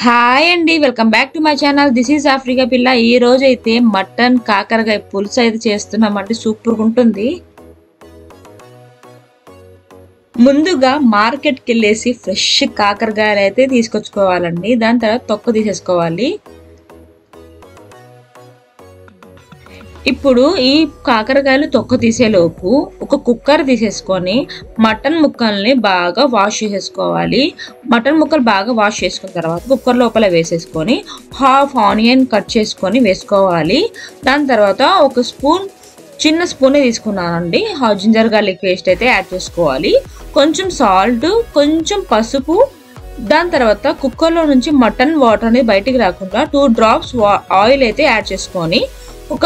Hi అండి, welcome back to my channel. This is Africa పిల్ల. ఈ రోజు అయితే మటన్ కాకరకాయ పులుసు అయితే చేస్తున్నామండి. సూపర్గా ఉంటుంది. ముందుగా మార్కెట్కి వెళ్ళేసి ఫ్రెష్ కాకరకాయలు అయితే తీసుకొచ్చుకోవాలండి. దాని తర్వాత తొక్క తీసేసుకోవాలి. ఇప్పుడు ఈ కాకరకాయలు తొక్క తీసేలోపు ఒక కుక్కర్ తీసేసుకొని మటన్ ముక్కల్ని బాగా వాష్ చేసేసుకోవాలి. మటన్ ముక్కలు బాగా వాష్ చేసుకున్న తర్వాత కుక్కర్ లోపల వేసేసుకొని హాఫ్ ఆనియన్ కట్ చేసుకొని వేసుకోవాలి. దాని తర్వాత ఒక స్పూన్, చిన్న స్పూన్ తీసుకున్నానండి, జింజర్ గార్లిక్ పేస్ట్ అయితే యాడ్ చేసుకోవాలి. కొంచెం సాల్ట్, కొంచెం పసుపు. దాని తర్వాత కుక్కర్లో నుంచి మటన్ వాటర్ అనేది బయటికి రాకుండా 2 drops ఆయిల్ అయితే యాడ్ చేసుకొని ఒక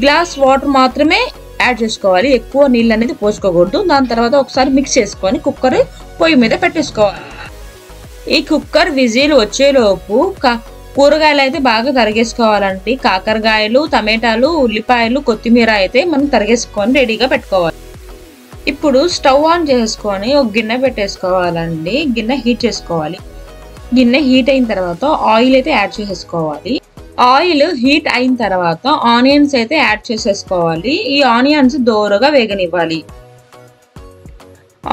గ్లాస్ వాటర్ మాత్రమే యాడ్ చేసుకోవాలి. ఎక్కువ నీళ్ళు అనేది పోసుకోకూడదు. దాని తర్వాత ఒకసారి మిక్స్ చేసుకొని కుక్కర్ పొయ్యి మీద పెట్టేసుకోవాలి. ఈ కుక్కర్ విజిల్ వచ్చేలోపు కూరగాయలు అయితే బాగా తరిగేసుకోవాలండి. కాకరకాయలు, టమాటాలు, ఉల్లిపాయలు, కొత్తిమీర అయితే మనం తరిగేసుకొని రెడీగా పెట్టుకోవాలి. ఇప్పుడు స్టవ్ ఆన్ చేసుకొని ఒక గిన్నె పెట్టేసుకోవాలండి. గిన్నె హీట్ చేసుకోవాలి. గిన్నె హీట్ అయిన తర్వాత ఆయిల్ అయితే యాడ్ చేసేసుకోవాలి. ఆయిల్ హీట్ అయిన తర్వాత ఆనియన్స్ అయితే యాడ్ చేసేసుకోవాలి. ఈ ఆనియన్స్ దోరగా వేగనివ్వాలి.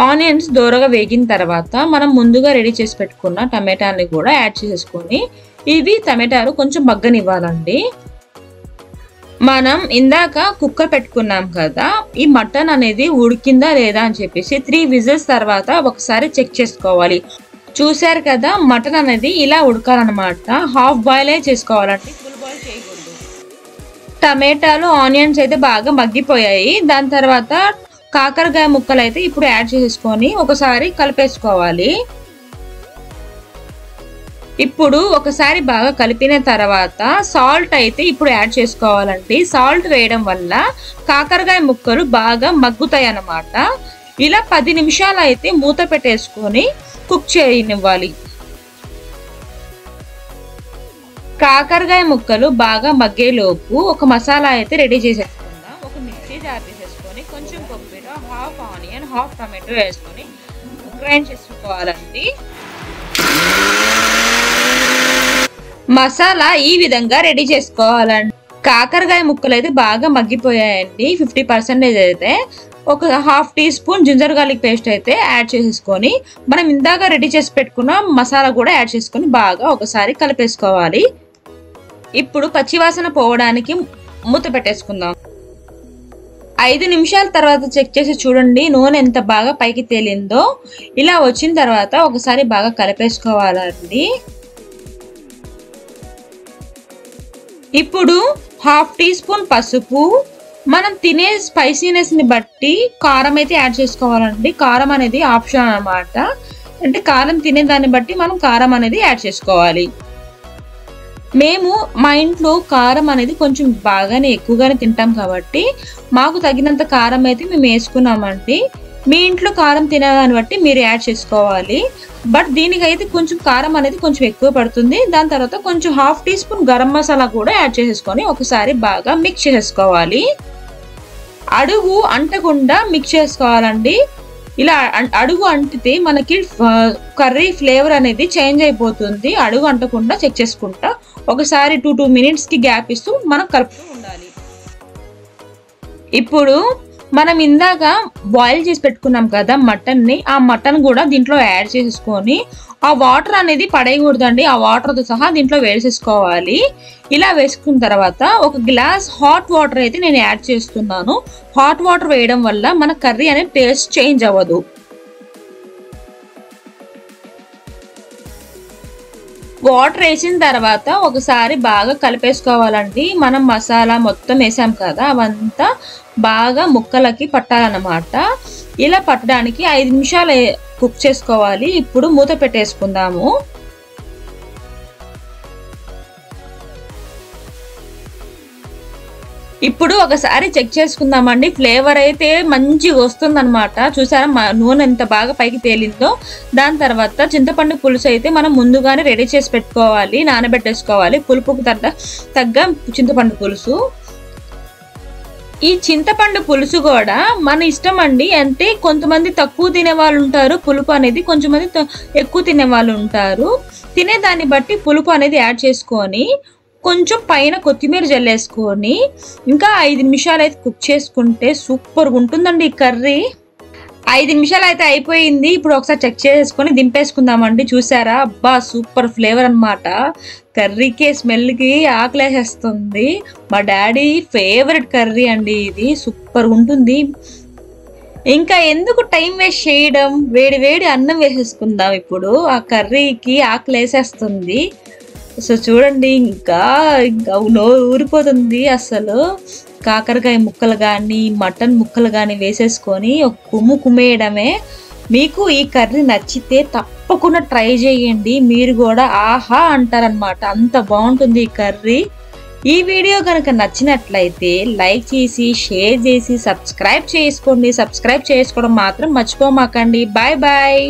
ఆనియన్స్ దోరగా వేగిన తర్వాత మనం ముందుగా రెడీ చేసి పెట్టుకున్న టమాటాని కూడా యాడ్ చేసేసుకొని ఇవి టమాటాలు కొంచెం మగ్గనివ్వాలండి. మనం ఇందాక కుక్కర్ పెట్టుకున్నాం కదా, ఈ మటన్ అనేది ఉడికిందా లేదా అని చెప్పేసి 3 విజిల్స్ తర్వాత ఒకసారి చెక్ చేసుకోవాలి. చూసారు కదా, మటన్ అనేది ఇలా ఉడకాలన్నమాట. హాఫ్ బాయిల్ చేసుకోవాలండి, ఫుల్ బాయిల్ చేయకూడదు. టమాటాలు, ఆనియన్స్ అయితే బాగా మగ్గిపోయాయి. దాని తర్వాత కాకరకాయ ముక్కలు అయితే ఇప్పుడు యాడ్ చేసుకొని ఒకసారి కలిపేసుకోవాలి. ఇప్పుడు ఒకసారి బాగా కలిపిన తర్వాత సాల్ట్ అయితే ఇప్పుడు యాడ్ చేసుకోవాలండి. సాల్ట్ వేయడం వల్ల కాకరకాయ ముక్కలు బాగా మగ్గుతాయి అన్నమాట. ఇలా 10 నిమిషాలు అయితే మూత పెట్టేసుకొని కుక్ చేయనివ్వాలి. కాకరకాయ ముక్కలు బాగా మగ్గేలోపు ఒక మసాలా అయితే రెడీ చేసేసుకుందాం. ఒక మిక్సీ జార్ తీసేసుకొని కొంచెం కొబ్బరి, హాఫ్ ఆనియన్, హాఫ్ టమాటో వేసుకొని గ్రైండ్ చేసుకోవాలండి. మసాలా ఈ విధంగా రెడీ చేసుకోవాలండి. కాకరకాయ ముక్కలు అయితే బాగా మగ్గిపోయాయండి. 50% అయితే ఒక half teaspoon ginger garlic paste అయితే యాడ్ చేసేసుకొని మనం ఇందాక రెడీ చేసి పెట్టుకున్న మసాలా కూడా యాడ్ చేసుకొని బాగా ఒకసారి కలిపేసుకోవాలి. ఇప్పుడు పచ్చివాసన పోవడానికి మూత పెట్టేసుకుందాం. 5 నిమిషాల తర్వాత చెక్ చేసి చూడండి, నూనె ఎంత బాగా పైకి తేలిందో. ఇలా వచ్చిన తర్వాత ఒకసారి బాగా కలిపేసుకోవాలండి. ఇప్పుడు హాఫ్ టీ స్పూన్ పసుపు, మనం తినే స్పైసీనెస్ ని బట్టి కారం అయితే యాడ్ చేసుకోవాలండి. కారం అనేది ఆప్షన్ అన్నమాట. అంటే కారం తినే దాన్ని బట్టి మనం కారం అనేది యాడ్ చేసుకోవాలి. మేము మా ఇంట్లో కారం అనేది కొంచెం బాగానే ఎక్కువగానే తింటాం కాబట్టి మాకు తగినంత కారం అయితే మేము వేసుకున్నామండి. మీ ఇంట్లో కారం తినేదాన్ని బట్టి మీరు యాడ్ చేసుకోవాలి. బట్ దీనికైతే కొంచెం కారం అనేది కొంచెం ఎక్కువ పడుతుంది. దాని తర్వాత కొంచెం half teaspoon garam masala కూడా యాడ్ చేసేసుకొని ఒకసారి బాగా మిక్స్ చేసుకోవాలి. అడుగు అంటకుండా మిక్స్ చేసుకోవాలండి. ఇలా అడుగు అంటితే మనకి కర్రీ ఫ్లేవర్ అనేది చేంజ్ అయిపోతుంది. అడుగు అంటకుండా చెక్ చేసుకుంటా ఒకసారి 2 minutesకి గ్యాప్ ఇస్తూ మనం కలుపుతూ ఉండాలి. ఇప్పుడు మనం ఇందాక బాయిల్ చేసి పెట్టుకున్నాం కదా మటన్ని, ఆ మటన్ కూడా దీంట్లో యాడ్ చేసుకొని ఆ వాటర్ అనేది పడేయకూడదండి. ఆ వాటర్తో సహా దీంట్లో వేసేసుకోవాలి. ఇలా వేసుకున్న తర్వాత ఒక గ్లాస్ హాట్ వాటర్ అయితే నేను యాడ్ చేస్తున్నాను. హాట్ వాటర్ వేయడం వల్ల మన కర్రీ అనేది టేస్ట్ చేంజ్ అవ్వదు. వాటర్ వేసిన తర్వాత ఒకసారి బాగా కలిపేసుకోవాలండి. మనం మసాలా మొత్తం వేసాం కదా, అవంతా బాగా ముక్కలకి పట్టాలన్నమాట. ఇలా పట్టడానికి 5 నిమిషాలు కుక్ చేసుకోవాలి. ఇప్పుడు మూత పెట్టేసుకుందాము. ఇప్పుడు ఒకసారి చెక్ చేసుకుందామండి. ఫ్లేవర్ అయితే మంచిగా వస్తుందన్నమాట. చూసారా నూనె ఎంత బాగా పైకి తేలిందో. దాని తర్వాత చింతపండు పులుసు అయితే మనం ముందుగానే రెడీ చేసి పెట్టుకోవాలి, నానబెట్టేసుకోవాలి. పులుపుకు తగ్గ చింతపండు పులుసు. ఈ చింతపండు పులుసు కూడా మన ఇష్టం అండి. అంటే కొంతమంది తక్కువ తినే వాళ్ళు ఉంటారు పులుపు అనేది, కొంతమంది ఎక్కువ తినే వాళ్ళు ఉంటారు. తినేదాన్ని బట్టి పులుపు అనేది యాడ్ చేసుకొని కొంచెం పైన కొత్తిమీర జల్లేసుకొని ఇంకా 5 నిమిషాలు అయితే కుక్ చేసుకుంటే సూపర్గా ఉంటుందండి ఈ కర్రీ. 5 నిమిషాలు అయితే అయిపోయింది. ఇప్పుడు ఒకసారి చెక్ చేసుకొని దింపేసుకుందామండి. చూసారా, అబ్బా సూపర్ ఫ్లేవర్ అనమాట. కర్రీకి స్మెల్కి ఆకలేసేస్తుంది. మా డాడీ ఫేవరెట్ కర్రీ అండి ఇది, సూపర్ ఉంటుంది. ఇంకా ఎందుకు టైం వేస్ట్ చేయడం, వేడి వేడి అన్నం వేసేసుకుందాం. ఇప్పుడు ఆ కర్రీకి ఆకలేసేస్తుంది. సో చూడండి, ఇంకా నోరు ఊరిపోతుంది అసలు. కాకరకాయ ముక్కలు కానీ మటన్ ముక్కలు కానీ వేసేసుకొని ఒక కుమ్మేయడమే. మీకు ఈ కర్రీ నచ్చితే తప్పకుండా ట్రై చేయండి. మీరు కూడా ఆహా అంటారనమాట, అంత బాగుంటుంది ఈ కర్రీ. ఈ వీడియో కనుక నచ్చినట్లయితే లైక్ చేసి షేర్ చేసి సబ్స్క్రైబ్ చేసుకోండి. సబ్స్క్రైబ్ చేసుకోవడం మాత్రం మర్చిపోమాకండి. Bye bye.